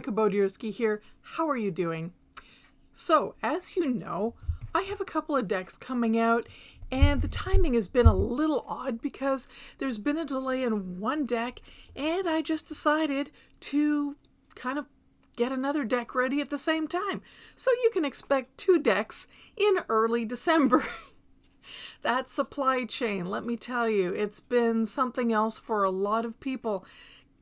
Monica Bodierski here. How are you doing? So, as you know, I have a couple of decks coming out, and the timing has been a little odd because there's been a delay in one deck, and I just decided to kind of get another deck ready at the same time. So you can expect 2 decks in early December. That supply chain, let me tell you, it's been something else for a lot of people.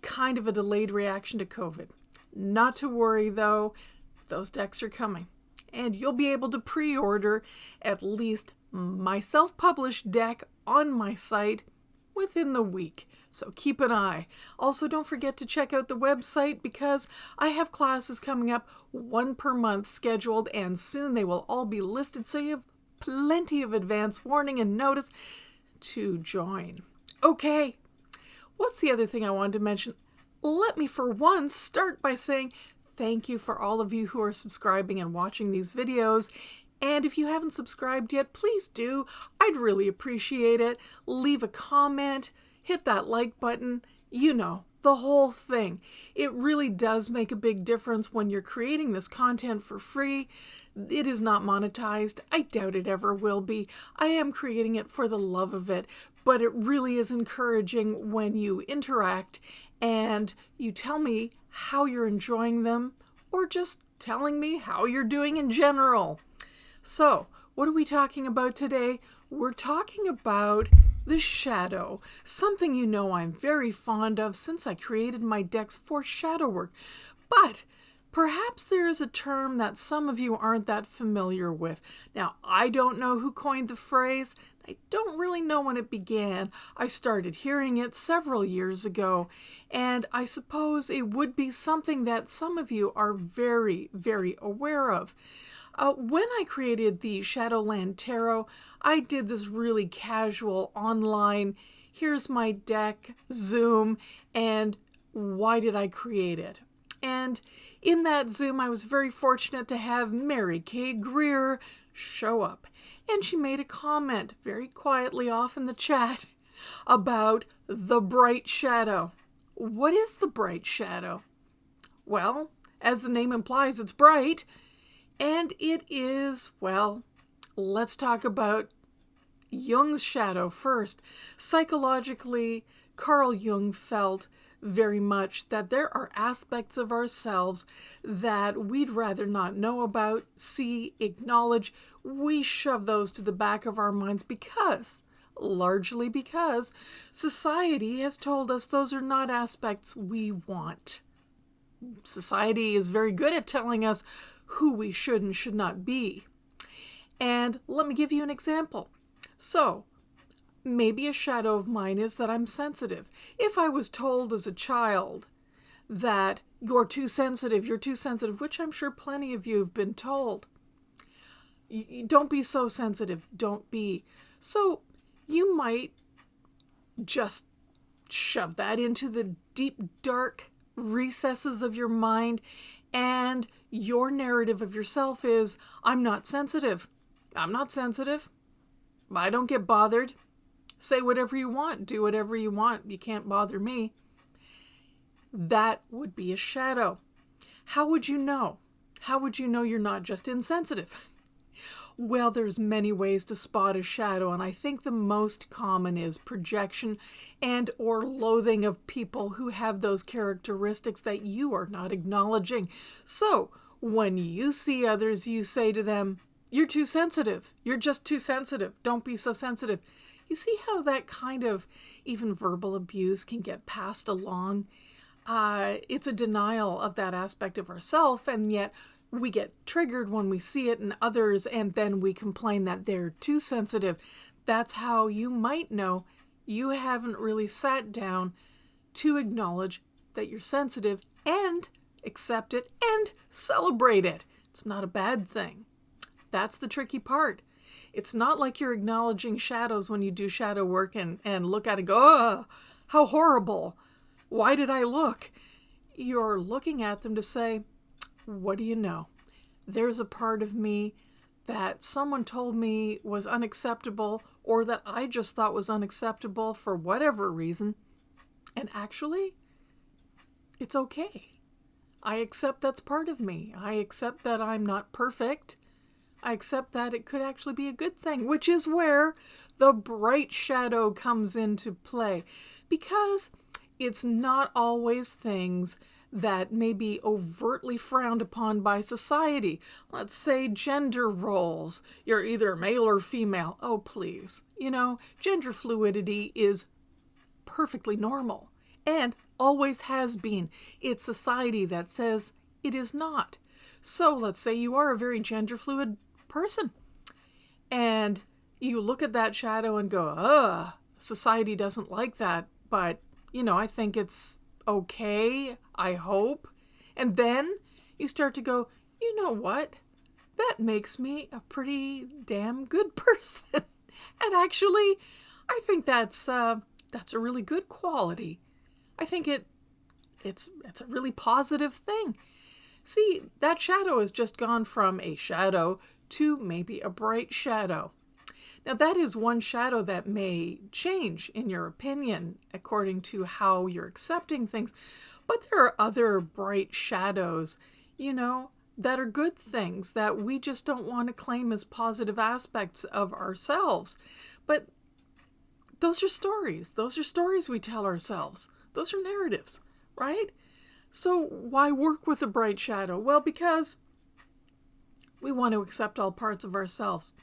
Kind of a delayed reaction to COVID. Not to worry though, those decks are coming. And you'll be able to pre-order at least my self-published deck on my site within the week. So keep an eye. Also, don't forget to check out the website because I have classes coming up, 1 per month scheduled, and soon they will all be listed so you have plenty of advance warning and notice to join. Okay, what's the other thing I wanted to mention? Let me for once start by saying thank you for all of you who are subscribing and watching these videos. And if you haven't subscribed yet, please do. I'd really appreciate it. Leave a comment, hit that like button, you know, the whole thing. It really does make a big difference when you're creating this content for free. It is not monetized. I doubt it ever will be. I am creating it for the love of it, but it really is encouraging when you interact and you tell me how you're enjoying them or just telling me how you're doing in general. So, what are we talking about today? We're talking about the shadow, something you know I'm very fond of since I created my decks for shadow work. But perhaps there is a term that some of you aren't that familiar with. Now, I don't know who coined the phrase. I don't really know when it began. I started hearing it several years ago, and I suppose it would be something that some of you are very, very aware of. When I created the Shadowland Tarot, I did this really casual online, here's my deck, Zoom, and why did I create it? And in that Zoom, I was very fortunate to have Mary Kay Greer show up. And she made a comment very quietly off in the chat about the bright shadow. What is the bright shadow? Well, as the name implies, it's bright. And it is, well, let's talk about Jung's shadow first. Psychologically, Carl Jung felt very much that there are aspects of ourselves that we'd rather not know about, see, acknowledge. We shove those to the back of our minds largely because society has told us those are not aspects we want. Society is very good at telling us who we should and should not be. And let me give you an example. So, maybe a shadow of mine is that I'm sensitive. If I was told as a child that you're too sensitive, which I'm sure plenty of you have been told, don't be so sensitive, don't be. So you might just shove that into the deep, dark recesses of your mind, and your narrative of yourself is, I'm not sensitive. I'm not sensitive. I don't get bothered. Say whatever you want. Do whatever you want. You can't bother me. That would be a shadow. How would you know? How would you know you're not just insensitive? Well, there's many ways to spot a shadow, and I think the most common is projection and or loathing of people who have those characteristics that you are not acknowledging. So, when you see others, you say to them, you're too sensitive. You're just too sensitive. Don't be so sensitive. You see how that kind of even verbal abuse can get passed along? It's a denial of that aspect of ourselves, and yet we get triggered when we see it in others, and then we complain that they're too sensitive. That's how you might know you haven't really sat down to acknowledge that you're sensitive and accept it and celebrate it. It's not a bad thing. That's the tricky part. It's not like you're acknowledging shadows when you do shadow work and look at it and go, oh, how horrible. Why did I look? You're looking at them to say, what do you know? There's a part of me that someone told me was unacceptable, or that I just thought was unacceptable for whatever reason. And actually, it's okay. I accept that's part of me. I accept that I'm not perfect. I accept that it could actually be a good thing, which is where the bright shadow comes into play. Because it's not always things that may be overtly frowned upon by society. Let's say gender roles. You're either male or female. Oh, please. Gender fluidity is perfectly normal and always has been. It's society that says it is not. So let's say you are a very gender fluid person and you look at that shadow and go, society doesn't like that, but I think it's okay, I hope. And then you start to go, you know what? That makes me a pretty damn good person. And actually, I think that's a really good quality. I think it's a really positive thing. See, that shadow has just gone from a shadow to maybe a bright shadow. Now, that is one shadow that may change in your opinion according to how you're accepting things. But there are other bright shadows, that are good things that we just don't want to claim as positive aspects of ourselves. But those are stories. Those are stories we tell ourselves. Those are narratives, right? So why work with a bright shadow? Well, because we want to accept all parts of ourselves.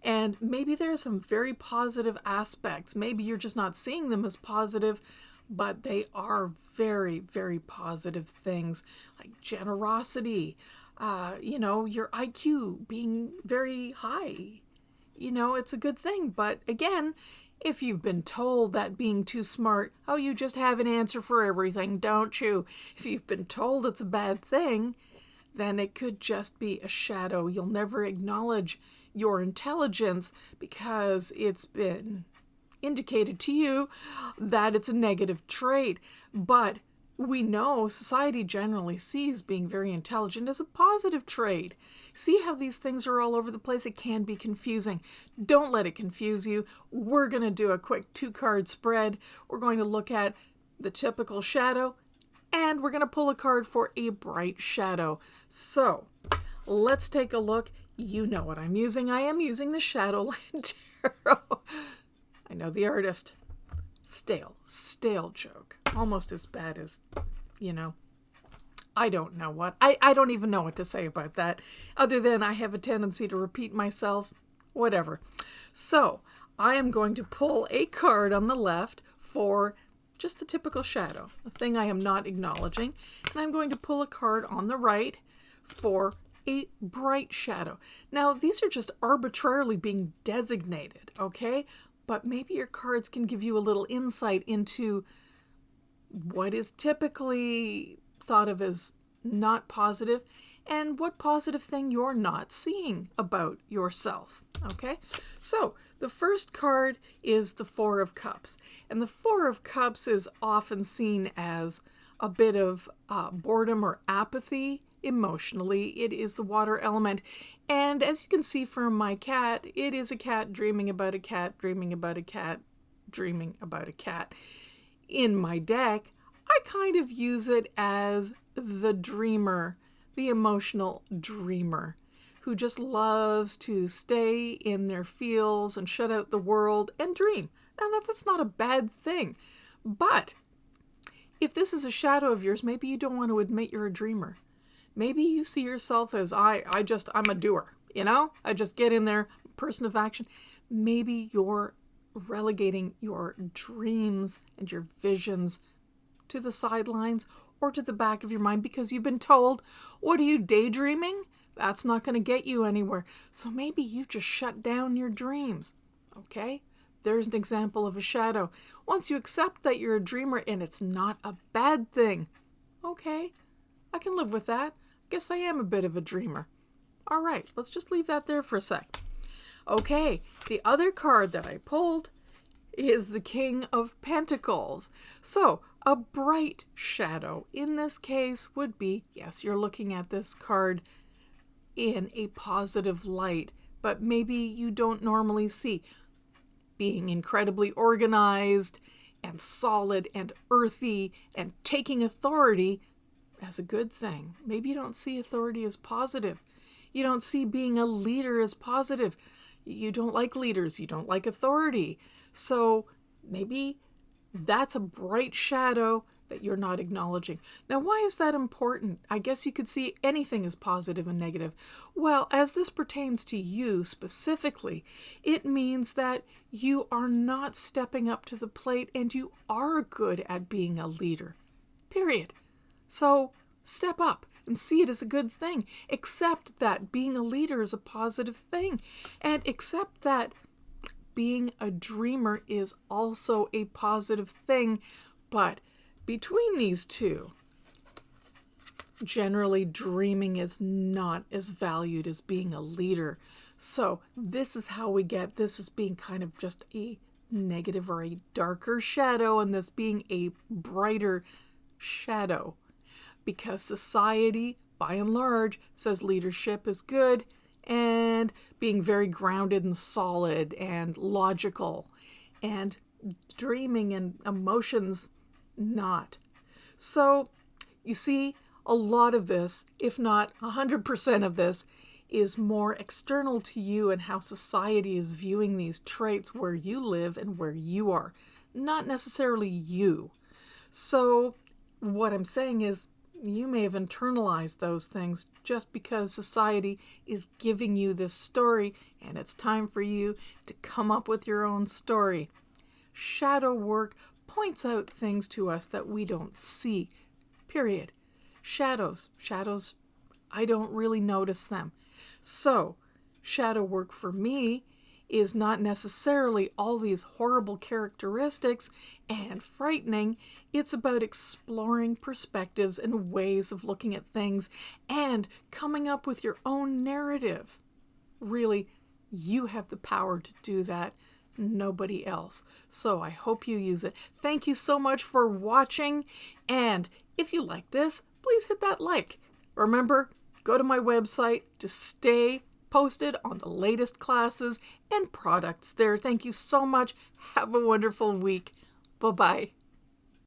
And maybe there's some very positive aspects. Maybe you're just not seeing them as positive, but they are very, very positive things like generosity, your IQ being very high. It's a good thing. But again, if you've been told that being too smart, you just have an answer for everything, don't you? If you've been told it's a bad thing, then it could just be a shadow. You'll never acknowledge your intelligence because it's been indicated to you that it's a negative trait. But we know society generally sees being very intelligent as a positive trait. See how these things are all over the place? It can be confusing. Don't let it confuse you. We're going to do a quick 2-card spread. We're going to look at the typical shadow, and we're going to pull a card for a bright shadow. So let's take a look. You know what I'm using. I am using the Shadowland Tarot. I know the artist. Stale joke. Almost as bad as, I don't know what. I don't even know what to say about that, other than I have a tendency to repeat myself. Whatever. So, I am going to pull a card on the left for just the typical shadow, a thing I am not acknowledging. And I'm going to pull a card on the right for a bright shadow. Now, these are just arbitrarily being designated, okay? But maybe your cards can give you a little insight into what is typically thought of as not positive and what positive thing you're not seeing about yourself, okay? So, the first card is the Four of Cups. And the Four of Cups is often seen as a bit of boredom or apathy emotionally. It is the water element. And as you can see from my cat, it is a cat dreaming about a cat, dreaming about a cat, dreaming about a cat. In my deck, I kind of use it as the dreamer, the emotional dreamer, who just loves to stay in their feels and shut out the world and dream. Now, that's not a bad thing. But if this is a shadow of yours, maybe you don't want to admit you're a dreamer. Maybe you see yourself as, I'm a doer, I just get in there, person of action. Maybe you're relegating your dreams and your visions to the sidelines or to the back of your mind because you've been told, what are you, daydreaming? That's not going to get you anywhere. So maybe you've just shut down your dreams, okay? There's an example of a shadow. Once you accept that you're a dreamer and it's not a bad thing, okay, I can live with that. Guess I am a bit of a dreamer. All right, let's just leave that there for a sec. Okay, the other card that I pulled is the King of Pentacles. So, a bright shadow in this case would be, yes, you're looking at this card in a positive light, but maybe you don't normally see being incredibly organized and solid and earthy and taking authority. as a good thing. Maybe you don't see authority as positive. You don't see being a leader as positive. You don't like leaders. You don't like authority. So maybe that's a bright shadow that you're not acknowledging. Now, why is that important? I guess you could see anything as positive and negative. Well, as this pertains to you specifically, it means that you are not stepping up to the plate and you are good at being a leader. Period. So step up and see it as a good thing. Accept that being a leader is a positive thing. And accept that being a dreamer is also a positive thing. But between these two, generally dreaming is not as valued as being a leader. So this is how we get this as being kind of just a negative or a darker shadow, and this being a brighter shadow. Because society, by and large, says leadership is good and being very grounded and solid and logical, and dreaming and emotions not. So, you see, a lot of this, if not 100% of this, is more external to you and how society is viewing these traits where you live and where you are, not necessarily you. So, what I'm saying is, you may have internalized those things just because society is giving you this story, and it's time for you to come up with your own story. Shadow work points out things to us that we don't see. Period. Shadows, I don't really notice them. So, shadow work for me is not necessarily all these horrible characteristics and frightening. It's about exploring perspectives and ways of looking at things and coming up with your own narrative. Really, you have the power to do that, nobody else. So I hope you use it. Thank you so much for watching. And if you like this, please hit that like. Remember, go to my website to stay posted on the latest classes and products there. Thank you so much. Have a wonderful week. Bye-bye.